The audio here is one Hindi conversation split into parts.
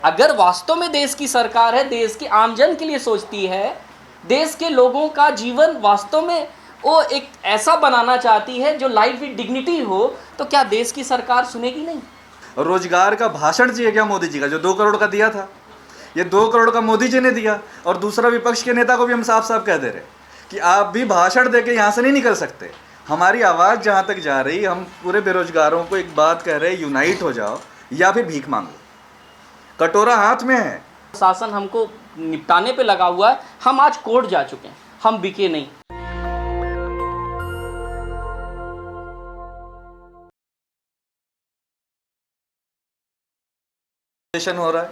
अगर वास्तव में देश की सरकार है, देश के आमजन के लिए सोचती है, देश के लोगों का जीवन वास्तव में वो एक ऐसा बनाना चाहती है जो लाइफ विद डिग्निटी हो, तो क्या देश की सरकार सुनेगी नहीं? रोजगार का भाषण चाहिए क्या मोदी जी का, जो 2 करोड़ का दिया था? ये 2 करोड़ का मोदी जी ने दिया, और दूसरा विपक्ष के नेता को भी हम साफ साफ कह दे रहे कि आप भी भाषण देके यहाँ से नहीं निकल सकते। हमारी आवाज़ जहाँ तक जा रही, हम पूरे बेरोजगारों को एक बात कह रहे, यूनाइट हो जाओ या फिर भीख मांगो, कटोरा हाथ में है। शासन हमको निपटाने पे लगा हुआ है, हम आज कोर्ट जा चुके हैं, हम बिके नहीं। हो रहा है,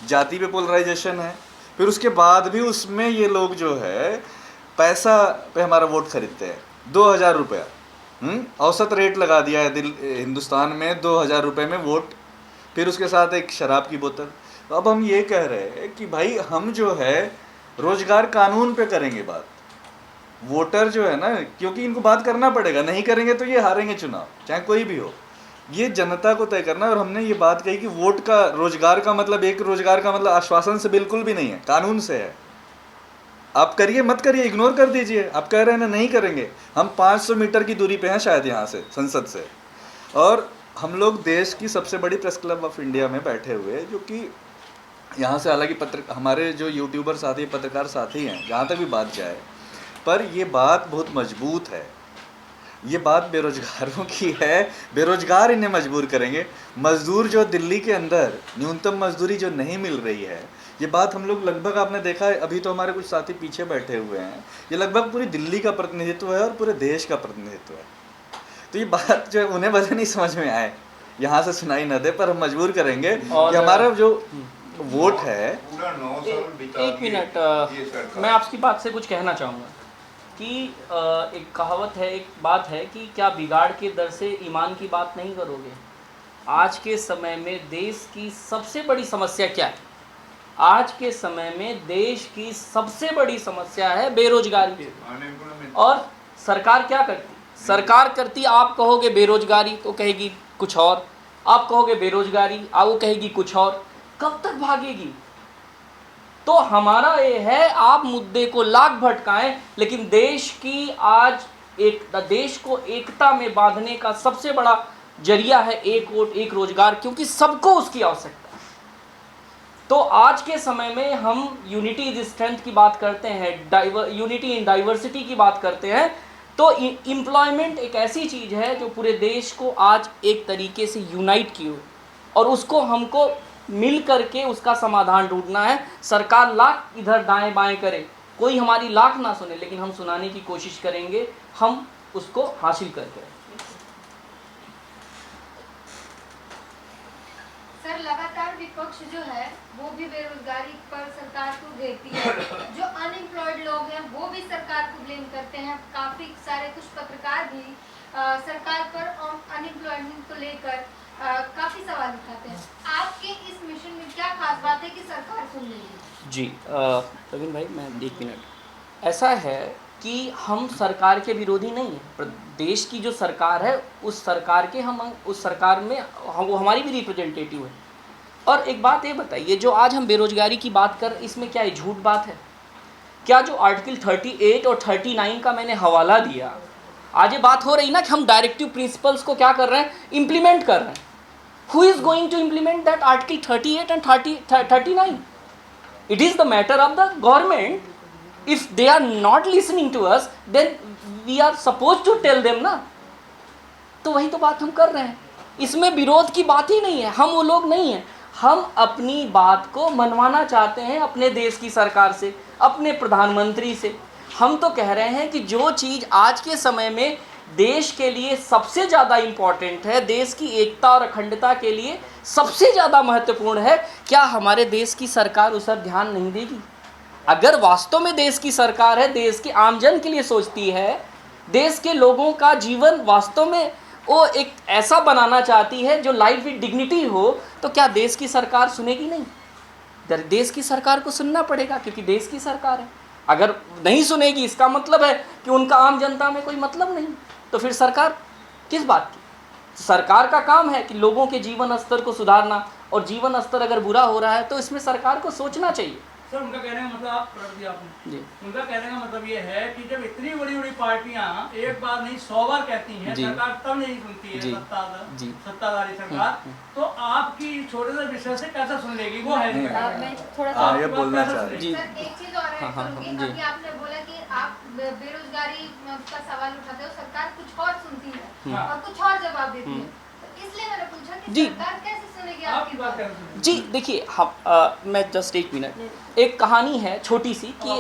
जाति पे पोलराइजेशन है, फिर उसके बाद भी उसमें ये लोग जो है पैसा पे हमारा वोट खरीदते हैं। 2000 रुपया औसत रेट लगा दिया है हिंदुस्तान में, 2000 रुपये में वोट, फिर उसके साथ एक शराब की बोतल। तो अब हम ये कह रहे हैं कि भाई हम जो है रोजगार कानून पे करेंगे बात। वोटर जो है ना, क्योंकि इनको बात करना पड़ेगा, नहीं करेंगे तो ये हारेंगे चुनाव, चाहे कोई भी हो। ये जनता को तय करना है। और हमने ये बात कही कि वोट का, रोजगार का मतलब, एक रोजगार का मतलब आश्वासन से बिल्कुल भी नहीं है, कानून से है। आप करिए मत करिए, इग्नोर कर दीजिए। आप कह रहे हैं ना नहीं करेंगे, हम 500 मीटर की दूरी पे हैं शायद यहाँ से, संसद से, और हम लोग देश की सबसे बड़ी प्रेस क्लब ऑफ इंडिया में बैठे हुए, जो कि यहाँ से हालांकि हमारे जो यूट्यूबर साथी, पत्रकार साथी हैं, जहाँ तक भी बात जाए, पर ये बात बहुत मजबूत है। ये बात बेरोजगारों की है, बेरोजगार इन्हें मजबूर करेंगे। मजदूर जो दिल्ली के अंदर न्यूनतम मजदूरी जो नहीं मिल रही है, ये बात हम लोग लगभग, आपने देखा है, अभी तो हमारे कुछ साथी पीछे बैठे हुए हैं, ये लगभग पूरी दिल्ली का प्रतिनिधित्व है और पूरे देश का प्रतिनिधित्व है। तो ये बात जो है उन्हें भले नहीं समझ में आए, यहाँ से सुनाई न दे, पर हम मजबूर करेंगे कि हमारा जो वोट है। एक मिनट, मैं आपकी बात से कुछ कहना चाहूँगा कि एक कहावत है, एक बात है कि क्या बिगाड़ के दर से ईमान की बात नहीं करोगे। आज के समय में देश की सबसे बड़ी समस्या क्या है? आज के समय में देश की सबसे बड़ी समस्या है बेरोजगारी। और सरकार क्या करती? सरकार करती, आप कहोगे बेरोजगारी तो कहेगी कुछ और, आप कहोगे बेरोजगारी वो कहेगी कुछ और। कब तक भागेगी? तो हमारा ये है, आप मुद्दे को लाख भटकाएं, लेकिन देश की आज देश को एकता में बांधने का सबसे बड़ा जरिया है एक वोट एक रोजगार, क्योंकि सबको उसकी आवश्यकता है। तो आज के समय में हम यूनिटी इज स्ट्रेंथ की बात करते हैं, यूनिटी इन डाइवर्सिटी की बात करते हैं। तो एम्प्लॉयमेंट एक ऐसी चीज़ है जो पूरे देश को आज एक तरीके से यूनाइट की हो, और उसको हमको मिल करके उसका समाधान ढूंढना है। सरकार लाख इधर दाएं बाएं करे, कोई हमारी लाख ना सुने, लेकिन हम सुनाने की कोशिश करेंगे, हम उसको हासिल करके। सर, लगातार विपक्ष जो है वो भी बेरोजगारी पर सरकार को घेरती है। जो अनएम्प्लॉयड लोग हैं वो भी सरकार को ब्लेम करते हैं। काफी सारे कुछ पत्रकार भी सरकार पर अनएम्प्लॉयमेंट को लेकर काफी सवाल उठाते हैं। आपके इस मिशन में क्या खास बात है कि सरकार सुन रही है? जी प्रवीण भाई, मैं 1 मिनट, ऐसा है कि हम सरकार के विरोधी नहीं हैं। प्रदेश की जो सरकार है, उस सरकार के हम उस सरकार में वो हमारी भी रिप्रेजेंटेटिव है। और एक बात ये बताइए, जो आज हम बेरोजगारी की बात कर, इसमें क्या ये झूठ बात है? क्या जो आर्टिकल 38 और 39 का मैंने हवाला दिया, आज ये बात हो रही ना कि हम डायरेक्टिव प्रिंसिपल्स को क्या कर रहे हैं, इम्प्लीमेंट कर रहे हैं। Who is going to implement that article 38 and 39? It is the matter of the government. If they are not listening to us, then we are supposed to tell them ना। तो वही तो बात हम कर रहे हैं, इसमें विरोध की बात ही नहीं है। हम वो लोग नहीं हैं, हम अपनी बात को मनवाना चाहते हैं अपने देश की सरकार से, अपने प्रधानमंत्री से। हम तो कह रहे हैं कि जो चीज़ आज के समय में देश के लिए सबसे ज़्यादा इम्पॉर्टेंट है, देश की एकता और अखंडता के लिए सबसे ज़्यादा महत्वपूर्ण है, क्या हमारे देश की सरकार उस पर ध्यान नहीं देगी? अगर वास्तव में देश की सरकार है, देश के आमजन के लिए सोचती है, देश के लोगों का जीवन वास्तव में वो एक ऐसा बनाना चाहती है जो लाइफ विद डिग्निटी हो, तो क्या देश की सरकार सुनेगी नहीं? देश की सरकार को सुनना पड़ेगा, क्योंकि देश की सरकार है। अगर नहीं सुनेगी, इसका मतलब है कि उनका आम जनता में कोई मतलब नहीं, तो फिर सरकार किस बात की? सरकार का काम है कि लोगों के जीवन स्तर को सुधारना, और जीवन स्तर अगर बुरा हो रहा है तो इसमें सरकार को सोचना चाहिए। सर उनका कहने का मतलब आप पढ़ दिया आपने जी। उनका कहने का मतलब ये है कि जब इतनी बड़ी बड़ी पार्टियां एक बार नहीं 100 बार कहती हैं, जी। सरकार तब नहीं सुनती है, जी। जी। सत्ताधारी सरकार, तो आपकी छोटे से विषय से कैसे सुन लेगी? वो है मैं थोड़ा हाँ, सा ये बोलना चाह रहे हैं। जी। सर एक चीज और ऐड हाँ, हाँ, करूंगी। जी। अभी आपने बोला कि आप बेरोजगारी का सवाल उठाते हो, सरकार कुछ और सुनती है और कुछ और जवाब देती है, तो इसलिए मैंने पूछा कि जी। सरकार कैसे सुनेगी आपकी आपकी बात बात? कैसे सुनेगी? जी देखिए, हम मैं जस्ट एक मिनट, एक कहानी है छोटी सी कि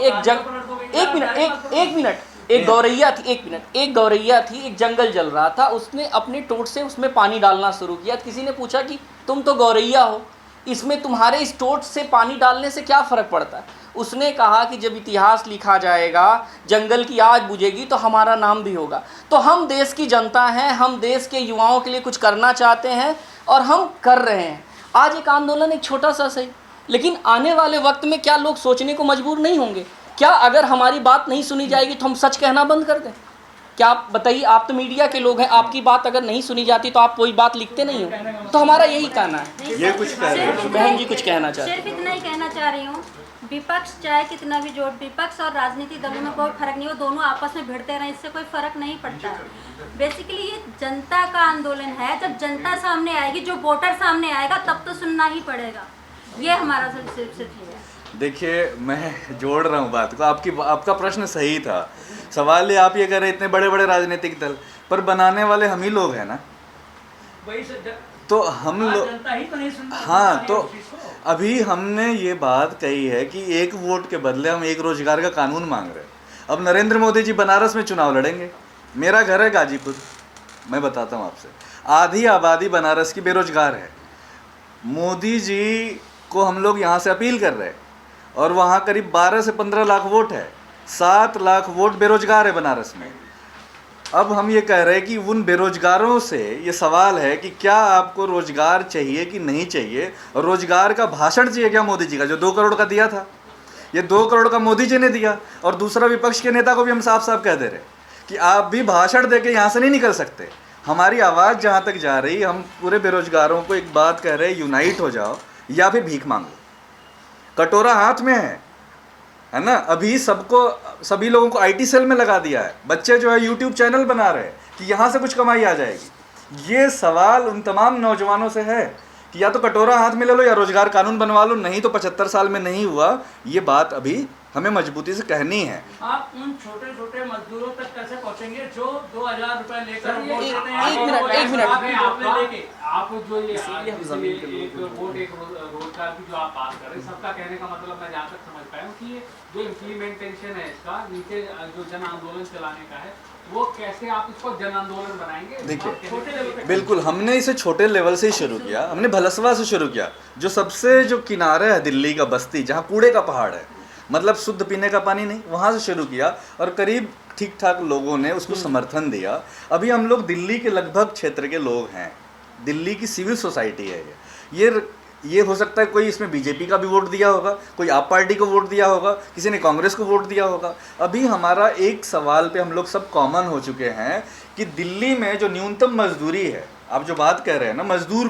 एक गौरैया थी, एक जंगल जल रहा था, उसने अपने टोट से उसमें पानी डालना शुरू किया। किसी ने पूछा कि तुम तो गौरैया हो, इसमें तुम्हारे इस टोट से पानी डालने से क्या फ़र्क पड़ता है? उसने कहा कि जब इतिहास लिखा जाएगा, जंगल की आग बुझेगी तो हमारा नाम भी होगा। तो हम देश की जनता हैं, हम देश के युवाओं के लिए कुछ करना चाहते हैं और हम कर रहे हैं। आज एक आंदोलन, एक छोटा सा सही, लेकिन आने वाले वक्त में क्या लोग सोचने को मजबूर नहीं होंगे? क्या अगर हमारी बात नहीं सुनी जाएगी तो हम सच कहना बंद कर दें? क्या आप बताइए, आप तो मीडिया के लोग हैं, आपकी बात अगर नहीं सुनी जाती तो आप कोई बात लिखते नहीं हो। तो हमारा यही कहना है। ये कुछ कह रहे हैं। बहन जी कुछ कहना चाहते हैं। सिर्फ इतना ही कहना चाह रही हूँ, विपक्ष चाहे कितना भी जोड़, विपक्ष और राजनीतिक दलों में कोई फर्क नहीं हो, दोनों आपस में भिड़ते रहें, इससे कोई फर्क नहीं पड़ता। बेसिकली ये जनता का आंदोलन है। जब जनता सामने आएगी, जो वोटर सामने आएगा, तब तो सुनना ही पड़ेगा। ये हमारा सिर्फ है। देखिए, मैं जोड़ रहा हूँ बात को। आपका प्रश्न सही था। सवाल ये आप ये कह रहे इतने बड़े बड़े राजनीतिक दल, पर बनाने वाले हम ही लोग हैं ना। वही से तो हम लोग, जनता ही तो नहीं सुनती। हाँ, तो अभी हमने ये बात कही है कि एक वोट के बदले हम एक रोजगार का कानून मांग रहे हैं। अब नरेंद्र मोदी जी बनारस में चुनाव लड़ेंगे। मेरा घर है गाजीपुर, मैं बताता हूँ आपसे, आधी आबादी बनारस की बेरोजगार है। मोदी जी को हम लोग यहाँ से अपील कर रहे हैं और वहाँ करीब 12 से 15 लाख वोट है, 7 लाख वोट बेरोजगार है बनारस में। अब हम ये कह रहे हैं कि उन बेरोजगारों से ये सवाल है कि क्या आपको रोजगार चाहिए कि नहीं चाहिए, और रोजगार का भाषण चाहिए क्या मोदी जी का, जो 2 करोड़ का दिया था, ये 2 करोड़ का मोदी जी ने दिया। और दूसरा, विपक्ष के नेता को भी हम साफ साफ कह दे रहे कि आप भी भाषण दे के यहाँ से नहीं निकल सकते। हमारी आवाज़ जहाँ तक जा रही, हम पूरे बेरोजगारों को एक बात कह रहे हैं, यूनाइट हो जाओ या फिर भीख मांगो। कटोरा हाथ में है ना। अभी सभी लोगों को आईटी सेल में लगा दिया है। बच्चे जो है यूट्यूब चैनल बना रहे हैं कि यहाँ से कुछ कमाई आ जाएगी। ये सवाल उन तमाम नौजवानों से है कि या तो कटोरा हाथ में ले लो या रोजगार कानून बनवा लो, नहीं तो 75 साल में नहीं हुआ। ये बात अभी हमें मजबूती से कहनी है। आप उन छोटे छोटे मजदूरों तक कैसे पहुंचेंगे जो 2000 रुपए लेकर सर, वोट एक देते हैं? मिनट। आप जो ये एक वोट एक रोजगार की जो आप बात कर रहे हैं, सबका कहने का मतलब मैं जहाँ तक समझ पाया हूँ कि ये जो इम्प्लीमेंटेशन है इसका, नीचे जो जन आंदोलन चलाने का है, वो कैसे आप इसको जन आंदोलन बनाएंगे? देखिए, छोटे लेवल पे बिल्कुल हमने इसे छोटे लेवल से ही शुरू किया। हमने भलसवा से शुरू किया, जो सबसे जो किनारे है दिल्ली का, बस्ती, जहाँ कूड़े का पहाड़ है, मतलब शुद्ध पीने का पानी नहीं, वहाँ से शुरू किया और करीब ठीक ठाक लोगों ने उसको समर्थन दिया। अभी हम लोग दिल्ली के लगभग क्षेत्र के लोग हैं, दिल्ली की सिविल सोसाइटी है ये हो सकता है कोई इसमें बीजेपी का भी वोट दिया होगा, कोई आप पार्टी को वोट दिया होगा, किसी ने कांग्रेस को वोट दिया होगा। अभी हमारा एक सवाल पे हम लोग सब कॉमन हो चुके हैं कि दिल्ली में जो न्यूनतम मजदूरी है, आप जो बात कह रहे हैं ना, मजदूर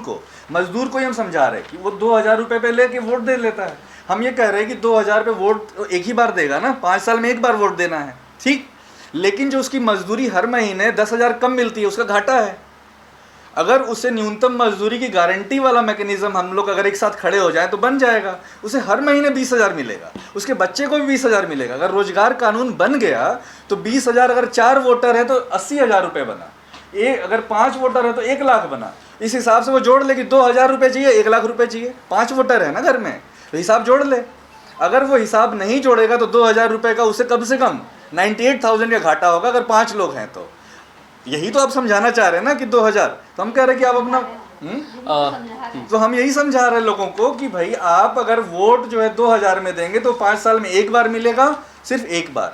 को ही हम समझा रहे हैं कि वो 2000 रुपये पे लेके वोट दे लेता है। हम ये कह रहे हैं कि 2000 पे वोट एक ही बार देगा ना, 5 साल में एक बार वोट देना है, ठीक, लेकिन जो उसकी मजदूरी हर महीने 10,000 कम मिलती है, उसका घाटा है। अगर उसे न्यूनतम मजदूरी की गारंटी वाला मैकेनिज्म हम लोग अगर एक साथ खड़े हो जाएं तो बन जाएगा। उसे हर महीने 20,000 मिलेगा, उसके बच्चे को भी 20,000 मिलेगा। अगर रोजगार कानून बन गया तो 20,000, अगर 4 वोटर है तो 80,000 रुपये बना, अगर 5 वोटर है तो 1 लाख बना। इस हिसाब से वो जोड़ ले कि 2,000 रुपये चाहिए, 1 लाख रुपये चाहिए, 5 वोटर है ना घर में, तो हिसाब जोड़ ले। अगर वो हिसाब नहीं जोड़ेगा तो 2,000 रुपये का उसे कम से कम 98,000 का घाटा होगा अगर 5 लोग हैं तो। यही तो आप समझाना चाह रहे हैं ना कि 2000, तो हम कह रहे हैं कि आप अपना तो हम यही समझा रहे हैं लोगों को कि भाई आप अगर वोट जो है 2000 में देंगे तो 5 साल में एक बार मिलेगा, सिर्फ एक बार।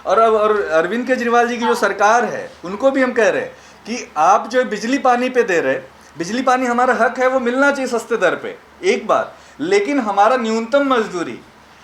और अरविंद केजरीवाल जी की जो सरकार है उनको भी हम कह रहे हैं कि आप जो बिजली पानी पे दे रहे, बिजली पानी हमारा हक है, वो मिलना चाहिए सस्ते दर पे एक बार, लेकिन हमारा न्यूनतम मजदूरी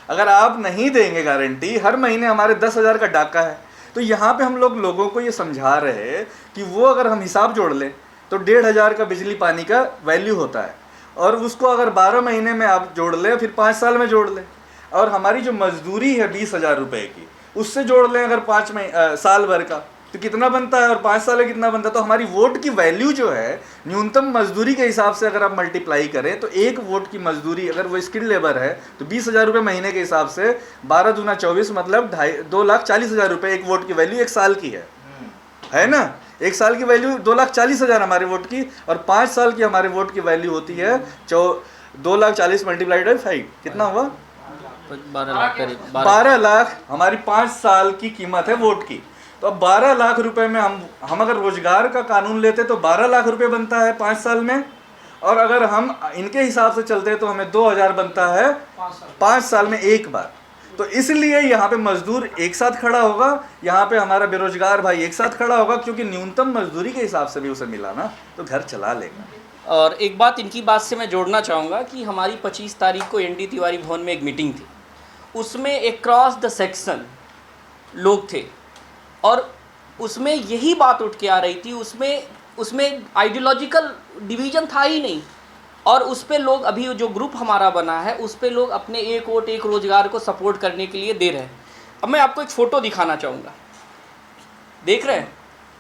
अगर आप नहीं देंगे गारंटी, हर महीने हमारे 10,000 का डाका है। तो यहाँ पे हम लोगों को ये समझा रहे हैं कि वो अगर हम हिसाब जोड़ लें तो 1500 का बिजली पानी का वैल्यू होता है, और उसको अगर 12 महीने में आप जोड़ लें, फिर 5 साल में जोड़ लें, और हमारी जो मजदूरी है 20,000 रुपये की, उससे जोड़ लें अगर 5 साल भर का, तो कितना बनता है, और 5 साल में कितना बनता है। तो हमारी वोट की वैल्यू जो है न्यूनतम मजदूरी के हिसाब से अगर आप मल्टीप्लाई करें, तो एक वोट की मजदूरी अगर वो स्किल्ड लेबर है तो 20,000 रुपये महीने के हिसाब से 12 दूना 24 मतलब 2,40,000 रुपये एक वोट की वैल्यू एक साल की है ना। एक साल की वैल्यू 2,40,000 हमारे वोट की, और 5 साल की हमारे वोट की वैल्यू होती है 2,40,000 मल्टीप्लाइड बाई 5 कितना हुआ, 12 लाख करीब, 12 लाख हमारी 5 साल की कीमत है वोट की। तो अब 12 लाख रुपए में हम अगर रोजगार का कानून लेते तो 12 लाख रुपए बनता है 5 साल में, और अगर हम इनके हिसाब से चलते तो हमें 2,000 बनता है 5 साल में एक बार। तो इसलिए यहाँ पे मजदूर एक साथ खड़ा होगा, यहाँ पे हमारा बेरोजगार भाई एक साथ खड़ा होगा, क्योंकि न्यूनतम मजदूरी के हिसाब से भी उसे मिला ना, तो घर चला लेगा। और एक बात इनकी बात से मैं जोड़ना चाहूँगा कि हमारी 25 तारीख को ND तिवारी भवन में एक मीटिंग थी, उसमें एक क्रॉस द सेक्शन लोग थे, और उसमें यही बात उठ के आ रही थी, उसमें आइडियोलॉजिकल डिवीज़न था ही नहीं, और उस पे लोग अभी जो ग्रुप हमारा बना है उस पे लोग अपने एक वोट एक रोज़गार को सपोर्ट करने के लिए दे रहे हैं। अब मैं आपको एक फ़ोटो दिखाना चाहूँगा, देख रहे हैं,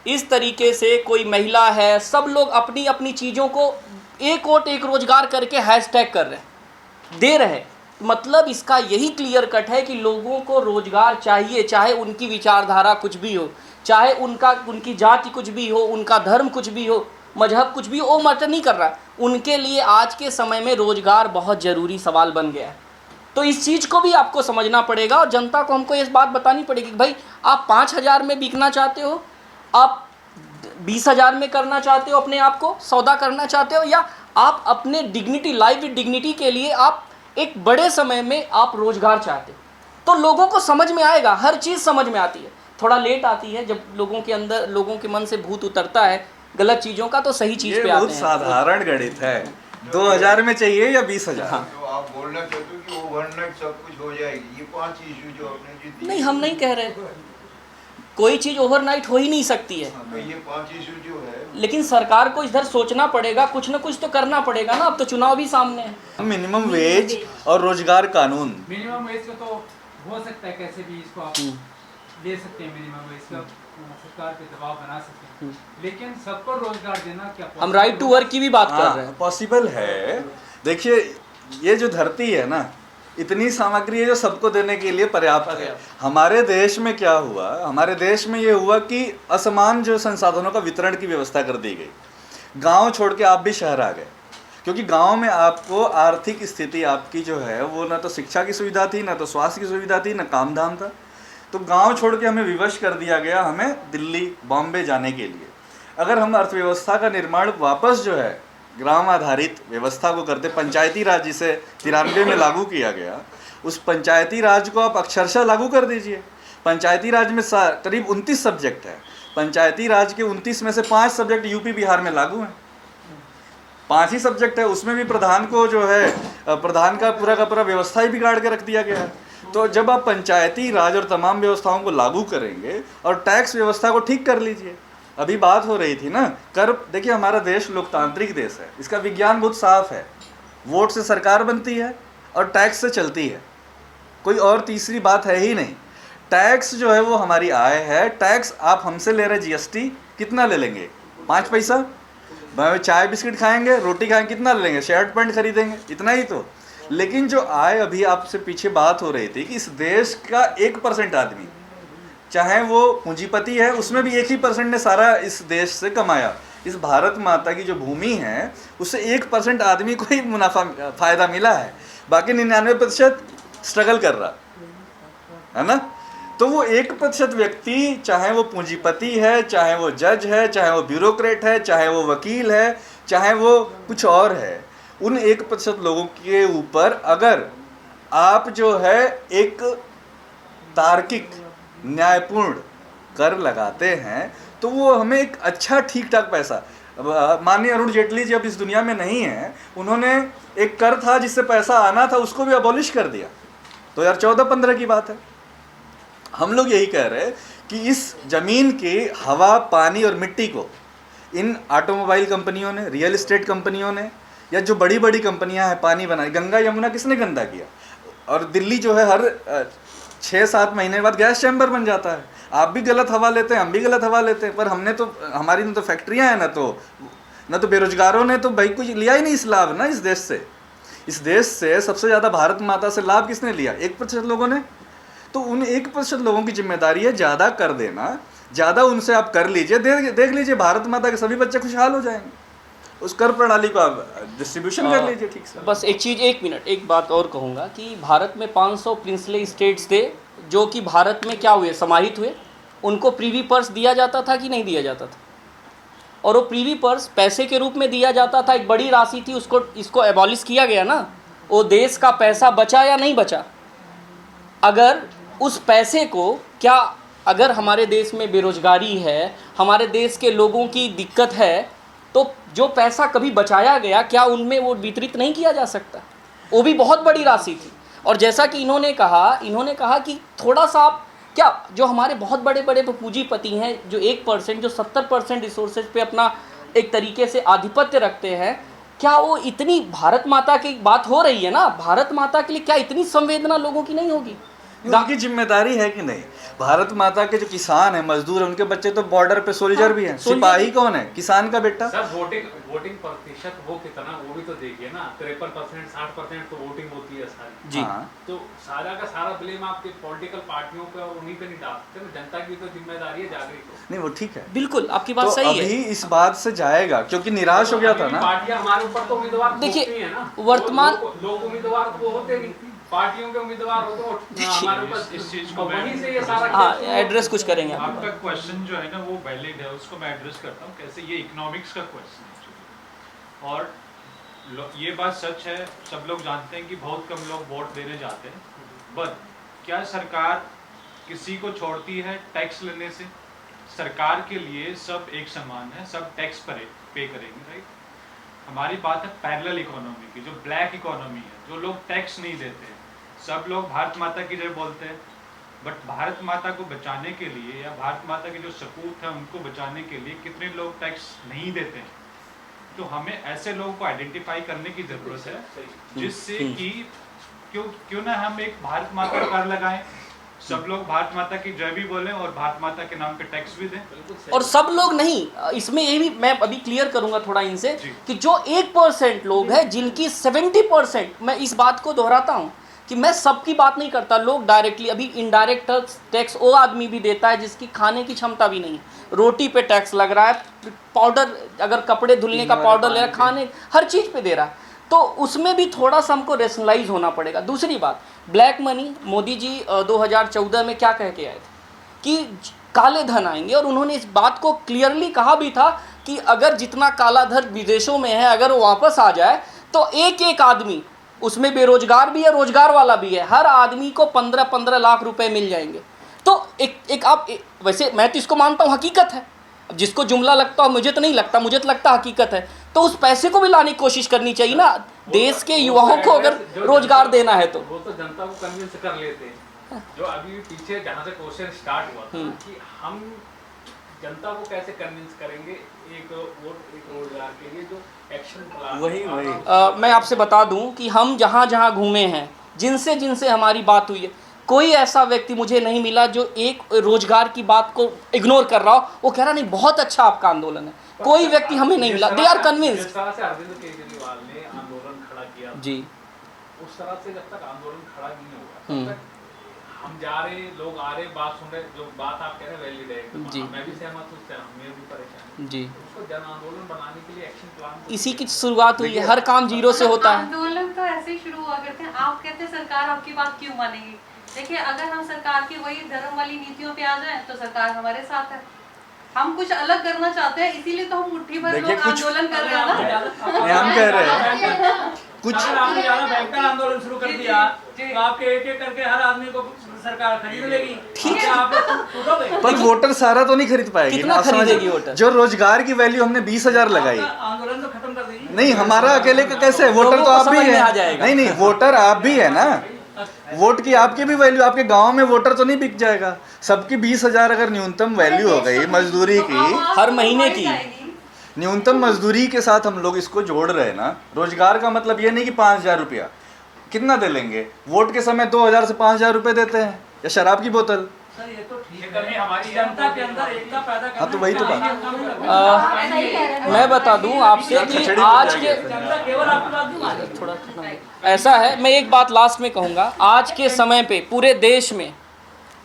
इस तरीके से कोई महिला है, सब लोग अपनी अपनी चीज़ों को एक वोट एक रोज़गार करके हैशटैग कर रहे हैं, दे रहे हैं। मतलब इसका यही क्लियर कट है कि लोगों को रोज़गार चाहिए, चाहे उनकी विचारधारा कुछ भी हो, चाहे उनकी जाति कुछ भी हो, उनका धर्म कुछ भी हो, मजहब कुछ भी हो, वो मैटर नहीं कर रहा। उनके लिए आज के समय में रोज़गार बहुत ज़रूरी सवाल बन गया है। तो इस चीज़ को भी आपको समझना पड़ेगा, और जनता को हमको इस बात बतानी पड़ेगी कि भाई आप 5,000 में बिकना चाहते हो, आप 20,000 में करना चाहते हो, अपने आप को सौदा करना चाहते हो, या आप अपने डिग्निटी, लाइफ विद डिग्निटी के लिए आप एक बड़े समय में आप रोज़गार चाहते हो। तो लोगों को समझ में आएगा, हर चीज़ समझ में आती है, थोड़ा लेट आती है, जब लोगों के अंदर, लोगों के मन से भूत उतरता है गलत चीज़ों का, तो सही चीज़ पे आते हैं। बहुत साधारण गणित है, 2,000 में चाहिए या 20,000। हाँ। तो आप बोलना चाहते हो कि ओवरनाइट सब कुछ हो जाएगी, ये 5 इशू जो आपने जो दिए, नहीं, हम नहीं कह रहे, कोई चीज़ ओवरनाइट हो ही नहीं सकती है, तो ये 5 इशू जो है, लेकिन सरकार को इधर सोचना पड़ेगा, कुछ ना कुछ तो करना पड़ेगा ना। अब तो चुनाव भी सामने है। मिनिमम वेज और रोजगार कानून, मिनिमम वेज का तो हो सकता है, कैसे भी इसको आप ले सकते हैं, मिनिमम वेज का सरकार पे दबाव बना सकते हैं, लेकिन सबको रोजगार देना क्या हम राइट टू वर्क की भी बात कर रहे हैं। पॉसिबल है। देखिए, ये जो धरती है ना, इतनी सामग्री है जो सबको देने के लिए पर्याप्त है। हमारे देश में क्या हुआ, हमारे देश में ये हुआ कि असमान जो संसाधनों का वितरण की व्यवस्था कर दी गई। गांव छोड़ के आप भी शहर आ गए, क्योंकि गांव में आपको आर्थिक स्थिति आपकी जो है वो ना तो शिक्षा की सुविधा थी, ना तो स्वास्थ्य की सुविधा थी, ना काम धाम था। तो गांव छोड़ के हमें विवश कर दिया गया, हमें दिल्ली बॉम्बे जाने के लिए। अगर हम अर्थव्यवस्था का निर्माण वापस जो है ग्राम आधारित व्यवस्था को करते, पंचायती राज जिसे 93 में लागू किया गया, उस पंचायती राज को आप अक्षरशः लागू कर दीजिए। पंचायती राज में करीब 29 सब्जेक्ट है, पंचायती राज के 29 में से 5 सब्जेक्ट यूपी बिहार में लागू हैं, 5 ही सब्जेक्ट है, उसमें भी प्रधान को जो है, प्रधान का पूरा व्यवस्था ही बिगाड़ के रख दिया गया है। तो जब आप पंचायती राज और तमाम व्यवस्थाओं को लागू करेंगे और टैक्स व्यवस्था को ठीक कर लीजिए, अभी बात हो रही थी ना कर, देखिए हमारा देश लोकतांत्रिक देश है, इसका विज्ञान बहुत साफ है, वोट से सरकार बनती है और टैक्स से चलती है, कोई और तीसरी बात है ही नहीं। टैक्स जो है वो हमारी आय है, टैक्स आप हमसे ले रहे GST कितना ले लेंगे, 5 पैसा, चाय बिस्किट खाएंगे, रोटी खाएंगे, कितना ले लेंगे, शर्ट पैंट खरीदेंगे, इतना ही तो। लेकिन जो आय, अभी आपसे पीछे बात हो रही थी कि इस देश का 1% आदमी, चाहे वो पूंजीपति है, उसमें भी 1% ने सारा इस देश से कमाया। इस भारत माता की जो भूमि है उससे 1% आदमी को ही मुनाफा फायदा मिला है, बाकी 99% स्ट्रगल कर रहा है ना। तो वो 1% व्यक्ति, चाहे वो पूंजीपति है, चाहे वो जज है, चाहे वो ब्यूरोक्रेट है, चाहे वो वकील है, चाहे वो कुछ और है, उन 1% लोगों के ऊपर अगर आप जो है एक तार्किक न्यायपूर्ण कर लगाते हैं तो वो हमें एक अच्छा ठीक ठाक पैसा, माननीय अरुण जेटली जी अब इस दुनिया में नहीं है, उन्होंने एक कर था जिससे पैसा आना था, उसको भी अबॉलिश कर दिया, 2014-15 की बात है। हम लोग यही कह रहे हैं कि इस ज़मीन की हवा, पानी और मिट्टी को इन ऑटोमोबाइल कंपनियों ने, रियल एस्टेट कंपनियों ने, या जो बड़ी बड़ी कंपनियां हैं पानी बनाई, गंगा यमुना किसने गंदा किया? और दिल्ली जो है हर 6-7 महीने बाद गैस चैम्बर बन जाता है। आप भी गलत हवा लेते हैं, हम भी गलत हवा लेते हैं, पर हमने तो, हमारी तो फैक्ट्रियां हैं ना तो बेरोजगारों ने तो भाई कुछ लिया ही नहीं इस लाभ ना इस देश से। इस देश से सबसे ज़्यादा भारत माता से लाभ किसने लिया? 1% लोगों ने। तो उन 1% लोगों की जिम्मेदारी है ज़्यादा कर देना, ज़्यादा उनसे आप कर लीजिए, देख लीजिए भारत माता के सभी बच्चे खुशहाल हो जाएंगे। उस कर प्रणाली को आप डिस्ट्रीब्यूशन कर लीजिए ठीक से। बस एक चीज़, 1 मिनट, एक बात और कहूँगा कि भारत में 500 प्रिंसली स्टेट्स थे जो कि भारत में क्या हुए, समाहित हुए। उनको प्रीवी पर्स दिया जाता था कि नहीं दिया जाता था? और वो प्रीवी पर्स पैसे के रूप में दिया जाता था, एक बड़ी राशि थी, इसको एबॉलिश किया गया ना। वो देश का पैसा बचा या नहीं बचा? अगर उस पैसे को, क्या अगर हमारे देश में बेरोजगारी है, हमारे देश के लोगों की दिक्कत है, तो जो पैसा कभी बचाया गया क्या उनमें वो वितरित नहीं किया जा सकता? वो भी बहुत बड़ी राशि थी। और जैसा कि इन्होंने कहा कि थोड़ा सा आप, क्या जो हमारे बहुत बड़े बड़े पूंजीपति हैं, जो 1%, जो 70% रिसोर्सेज पे अपना एक तरीके से आधिपत्य रखते हैं, क्या वो इतनी, भारत माता की बात हो रही है ना, भारत माता के लिए क्या इतनी संवेदना लोगों की नहीं होगी? उनकी जिम्मेदारी है कि नहीं? भारत माता के जो किसान हैं, मजदूर हैं, उनके बच्चे तो बॉर्डर पे सोल्जर भी हैं। सिपाही कौन है? किसान का बेटा। सर वोटिंग प्रतिशत वो कितना, वो भी तो देखिए ना। 53%, 60% तो वोटिंग होती है सारी जी। तो सारा का सारा ब्लेम आपके पॉलिटिकल पार्टियों पे और उन्हीं पे नहीं डाल सकते। जनता की तो जिम्मेदारी है जागरूक हो। नहीं वो ठीक है, बिल्कुल आपकी बात तो सही है। अभी इस बात से जाएगा क्योंकि निराश हो गया था ना। पार्टियां हमारे ऊपर तो उम्मीदवार देखिए, थोपती हैं ना। वर्तमान लोग उम्मीदवार वो होते नहीं, पार्टियों के उम्मीदवार होते हैं हमारे ऊपर। इस चीज को वहीं से ये सारा हाँ एड्रेस कुछ करेंगे आप। आपका क्वेश्चन जो है ना वो वैलिड है, उसको मैं एड्रेस करता हूँ कैसे। ये इकोनॉमिक्स का क्वेश्चन है एक्चुअली, और ये बात सच है, सब लोग जानते हैं कि बहुत कम लोग वोट देने जाते हैं। बट क्या सरकार किसी को छोड़ती है टैक्स लेने से? सरकार के लिए सब एक समान है, सब टैक्स पे करेंगे, राइट? हमारी बात है पैरेलल इकोनॉमी की, जो ब्लैक इकोनॉमी है, जो लोग टैक्स नहीं देते हैं। सब लोग भारत माता की जय बोलते हैं, बट भारत माता को बचाने के लिए, या भारत माता के जो सपूत हैं उनको बचाने के लिए कितने लोग टैक्स नहीं देते हैं? तो हमें ऐसे लोगों को आइडेंटिफाई करने की जरूरत है, जिससे कि क्यों ना हम एक भारत माता कर लगाएं, सब लोग भारत माता की जय भी बोलें और भारत माता के नाम पे टैक्स भी दें। और सब लोग नहीं, इसमें ये भी मैं अभी क्लियर करूंगा थोड़ा इनसे कि जो 1% लोग हैं जिनकी 70%, मैं इस बात को दोहराता हूं कि मैं सबकी बात नहीं करता। लोग डायरेक्टली, अभी इनडायरेक्ट टैक्स वो आदमी भी देता है जिसकी खाने की क्षमता भी नहीं है। रोटी पे टैक्स लग रहा है, पाउडर, अगर कपड़े धुलने का पाउडर ले रहा है, खाने हर चीज़ पे दे रहा है। तो उसमें भी थोड़ा सा हमको रेशनलाइज होना पड़ेगा। दूसरी बात, ब्लैक मनी, मोदी जी 2014 में क्या कह के आए थे कि काले धन आएंगे, और उन्होंने इस बात को क्लियरली कहा भी था कि अगर जितना काला धन विदेशों में है अगर वो वापस आ जाए तो एक एक आदमी, उसमें बेरोजगार भी है, रोजगार वाला भी है, हर आदमी को 15-15 लाख रुपए मिल जाएंगे। तो वैसे मैं तो इसको मानता हूँ हकीकत है, जिसको जुमला लगता हो, मुझे तो नहीं लगता, मुझे तो लगता हकीकत है। तो उस पैसे को भी लाने की कोशिश करनी चाहिए ना, देश के युवाओं को अगर रोजगार देना है तो। वो तो जनता को कन्विंस कर लेते हैं। जो अभी पीछे जहाँ से क्वेश्चन स्टार्ट हुआ था कि हम जनता को कैसे कन्विंस करेंगे एक वोट, एक रोजगार के लिए, जो एक्शन प्लान वही मैं आपसे बता दूं कि हम जहाँ जहाँ घूमे हैं, जिनसे जिनसे हमारी बात हुई है, कोई ऐसा व्यक्ति मुझे नहीं मिला जो एक रोजगार की बात को इग्नोर कर रहा हो। वो कह रहा नहीं बहुत अच्छा आपका आंदोलन है, कोई व्यक्ति हमें नहीं मिला। They are convinced. जिस तरह से अरविंद केजरीवाल ने आंदोलन खड़ा किया जी, उस तरह से जब तक आंदोलन खड़ा नहीं होगा तब तक हम जा रहे, लोग आ रहे, बात सुन रहे, जो बात आप कह रहे हैं वैलिड है जी। मैं भी सहमत हूँ उससे, मेरी भी परेशानी जी, उसको जन आंदोलन बनाने के लिए एक्शन प्लान इसी की शुरुआत हुई है। हर काम जीरो से होता है। आंदोलन तो ऐसे ही शुरू हुआ करते हैं। आप कहते हैं सरकार आपकी बात क्यों मानेगी? देखिए, अगर हम सरकार की वही धर्म वाली नीतियों पे आ जाएं तो सरकार हमारे साथ है। हम कुछ अलग करना चाहते हैं, इसीलिए तो हम मुट्ठी भर लोग आंदोलन कर रहे हैं ना। हम कह रहे हैं कुछ, अगर आपने ज्यादा भयंकर आंदोलन शुरू कर दिया तो आपके एक एक करके हर आदमी को सरकार खरीद लेगी। ठीक है, आप उठोगे। पर वोटर सारा तो नहीं खरीद पाएगी। कितना आप समझ- खरीदेगी वोटर? जो रोजगार की वैल्यू हमने 20,000 लगाई, आंदोलन तो खत्म कर दीजिए। नहीं हमारा अकेले का कैसे? वोटर लोगों तो को आप भी समझ में आ है। जाएगा। नहीं, वोटर आप भी है ना। वोट की आपकी भी वैल्यू, आपके गांव में वोटर तो नहीं बिक जाएगा। सबकी 20,000 अगर न्यूनतम वैल्यू हो गई मजदूरी की, हर महीने की, न्यूनतम मजदूरी के साथ हम लोग इसको जोड़ रहे हैं ना। रोजगार का मतलब ये नहीं कि 5,000 रुपया कितना दे लेंगे, वोट के समय 2,000 से 5,000 रुपये देते हैं, या शराब की बोतल। सर ये तो ठीक है, हमारी जनता के अंदर एकता पैदा करना। हाँ तो वही तो बात। मैं बता दूं आपसे कि आज के जनता केवल आपकी बात नहीं मानेगी। थोड़ा ऐसा है, मैं एक बात लास्ट में कहूँगा, आज के समय पे पूरे देश में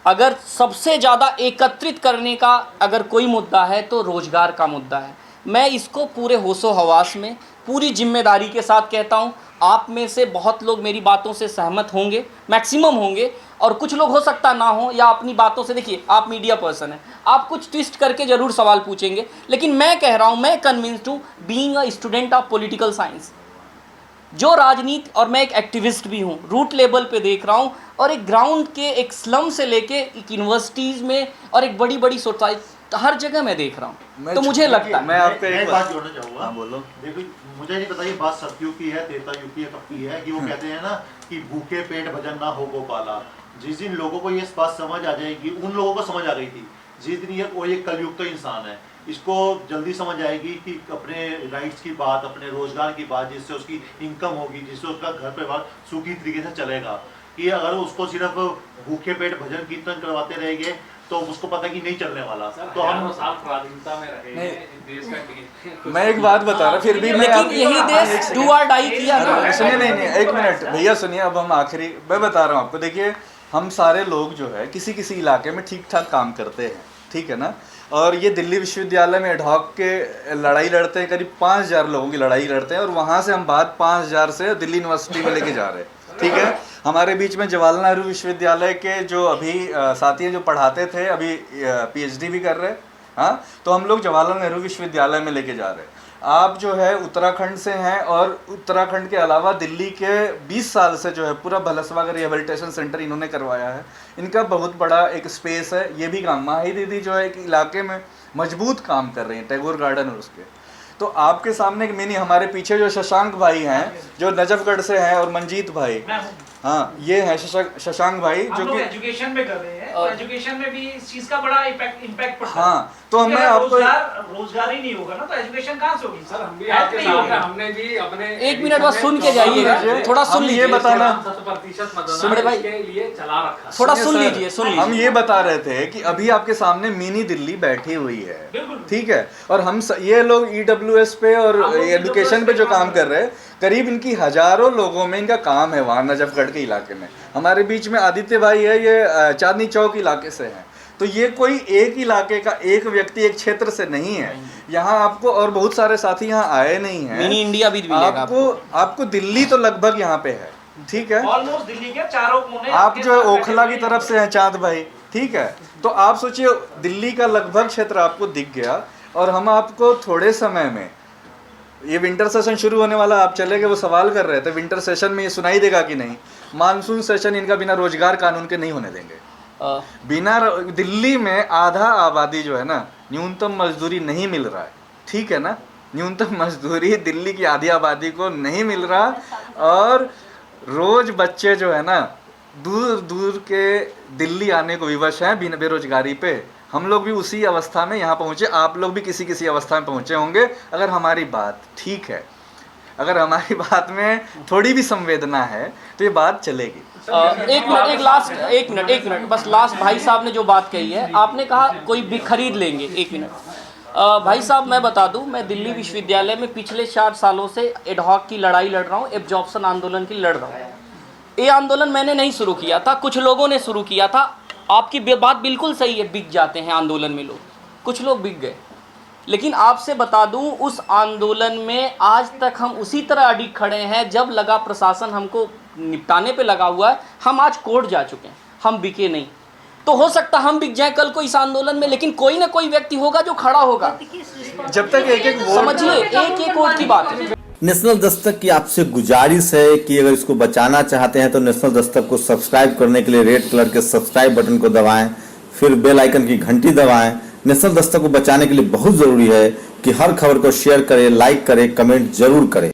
अगर सबसे ज़्यादा एकत्रित करने का अगर कोई मुद्दा है तो रोज़गार का मुद्दा है। मैं इसको पूरे होशो हवास में पूरी जिम्मेदारी के साथ कहता हूँ। आप में से बहुत लोग मेरी बातों से सहमत होंगे, मैक्सिमम होंगे, और कुछ लोग हो सकता ना हो, या अपनी बातों से, देखिए आप मीडिया पर्सन हैं, आप कुछ ट्विस्ट करके ज़रूर सवाल पूछेंगे, लेकिन मैं कह रहा हूँ, मैं कन्विंस्ड हूँ, being a student of political science, जो राजनीति, और मैं एक एक्टिविस्ट भी हूँ, रूट लेवल पे देख रहा हूँ, और एक ग्राउंड के एक स्लम से लेके एक यूनिवर्सिटीज़ में और एक बड़ी बड़ी सोसाइटी, हर जगह मैं देख रहा हूँ। तो मुझे लगता है, मैं आपको एक बात जोड़ना चाहूँगा। हाँ बोलो। देखो मुझे नहीं पता ये बात सत्युग की है, त्रेतायुग की है, कब की है, कि वो कहते हैं ना कि भूखे पेट भजन ना हो गोपाला। जिस दिन लोगों को ये बात समझ आ जाएगी, उन लोगों को समझ आ गई थी, जिस दिन ये वो एक कलयुग तो इंसान है, इसको जल्दी समझ आएगी कि अपने राइट्स की बात, अपने रोजगार की बात, जिससे उसकी इनकम होगी, जिससे उसका घर परिवार सुखी तरीके से चलेगा। कि अगर उसको सिर्फ भूखे पेट भजन कीर्तन करवाते रहेंगे तो उसको पता कि नहीं चलने वाला। तो हम स्वाधीनता में रहे, देश का मैं एक बात बता रहा, फिर भी मैं लेकिन यही देश डू और डाई किया ना। सुनिए, नहीं एक मिनट भैया सुनिए, अब हम आखिरी मैं बता रहा हूँ आपको। देखिए हम सारे लोग जो है किसी किसी इलाके में ठीक ठाक काम करते हैं, ठीक है ना, और ये दिल्ली विश्वविद्यालय में एडहॉक के लड़ाई लड़ते हैं, करीब 5,000 लोगों की लड़ाई लड़ते हैं, और वहाँ से हम बात 5,000 से दिल्ली यूनिवर्सिटी में लेके जा रहे हैं, ठीक है। हमारे बीच में जवाहरलाल नेहरू विश्वविद्यालय के जो अभी साथी हैं जो पढ़ाते थे, अभी PhD भी कर रहे हैं, हाँ, तो हम लोग जवाहरलाल नेहरू विश्वविद्यालय में लेके जा रहे हैं। आप जो है उत्तराखंड से हैं, और उत्तराखंड के अलावा दिल्ली के 20 साल से जो है पूरा भलसवा का रिहेबिलिटेशन सेंटर इन्होंने करवाया है। इनका बहुत बड़ा एक स्पेस है। ये भी काम, माही दीदी जो है एक इलाके में मजबूत काम कर रही हैं, टैगोर गार्डन और उसके। तो आपके सामने एक मिनी, हमारे पीछे जो शशांक भाई हैं जो नजफगढ़ से हैं, और मंजीत भाई, हाँ ये है शशांक भाई जो कि एजुकेशन में कर रहे हैं, और एजुकेशन में भी इस चीज का बड़ा इम्पैक्ट पड़ता है। हाँ तो मैं आपको रोजगार ही नहीं होगा ना, तो एजुकेशन कहाँ से होगी? सर हम भी आपके साथ हैं, हमने भी अपने एक मिनट बस सुन के जाइएगा, थोड़ा सुन लीजिए, ये बताना 100% सुन मतदान भाई, के लिए चला रखा। थोड़ा सुन लीजिए, सुन लीजिए। हम ये बता रहे थे कि अभी आपके सामने मिनी दिल्ली बैठी हुई है, ठीक है, और हम ये लोग EWS पे और एजुकेशन पे जो काम कर रहे हैं, करीब इनकी हजारों लोगों में इनका काम है वहाँ नजफगढ़ के इलाके में। हमारे बीच में आदित्य भाई है, ये चांदनी चौक इलाके से हैं। तो ये कोई एक इलाके का एक व्यक्ति एक क्षेत्र से नहीं है। यहाँ आपको और बहुत सारे साथी यहाँ आए नहीं हैं, मिनी इंडिया भी मिलेगा आपको दिल्ली तो लगभग यहाँ पे है, ठीक है, ऑलमोस्ट दिल्ली के चारों कोने। आप जो है ओखला की तरफ से हैं चांद भाई, ठीक है, तो आप सोचिए दिल्ली का लगभग क्षेत्र आपको दिख गया। और हम आपको थोड़े समय में, ये विंटर सेशन शुरू होने वाला, आप चले गए, वो सवाल कर रहे थे विंटर सेशन में ये सुनाई देगा कि नहीं। मानसून सेशन इनका बिना रोजगार कानून के नहीं होने देंगे। बिना दिल्ली में आधा आबादी जो है ना, न्यूनतम मजदूरी नहीं मिल रहा है, ठीक है ना, न्यूनतम मजदूरी दिल्ली की आधी आबादी को नहीं मिल रहा, और रोज बच्चे जो है ना दूर दूर के दिल्ली आने को विवश हैं बिना बेरोजगारी पे। हम लोग भी उसी अवस्था में यहाँ पहुँचे, आप लोग भी किसी किसी अवस्था में पहुँचे होंगे। अगर हमारी बात ठीक है, अगर हमारी बात में थोड़ी भी संवेदना है तो ये बात चलेगी। एक मिनट बस लास्ट, भाई साहब ने जो बात कही है, आपने कहा कोई भी खरीद लेंगे, एक मिनट भाई साहब मैं बता दूं, मैं दिल्ली विश्वविद्यालय में पिछले 4 सालों से एडहॉक की लड़ाई लड़ रहा हूँ, एब्जॉर्प्शन आंदोलन की लड़ रहा हूँ। ये आंदोलन मैंने नहीं शुरू किया था, कुछ लोगों ने शुरू किया था। आपकी बात बिल्कुल सही है, बिक जाते हैं आंदोलन में लोग, कुछ लोग बिक गए, लेकिन आपसे बता दूं उस आंदोलन में आज तक हम उसी तरह अडिग खड़े हैं। जब लगा प्रशासन हमको निपटाने पे लगा हुआ है, हम आज कोर्ट जा चुके हैं, हम बिके नहीं। तो हो सकता हम बिक जाए कल को इस आंदोलन में, लेकिन कोई ना कोई व्यक्ति होगा जो खड़ा होगा। जब तक एक समझिए, एक वोट की बात है। नेशनल दस्तक की आपसे गुजारिश है कि अगर इसको बचाना चाहते हैं तो नेशनल दस्तक को सब्सक्राइब करने के लिए रेड कलर के सब्सक्राइब बटन को दबाएं, फिर बेल आइकन की घंटी दबाएं। नेशनल दस्तक को बचाने के लिए बहुत जरूरी है कि हर खबर को शेयर करें, लाइक करें, कमेंट जरूर करें।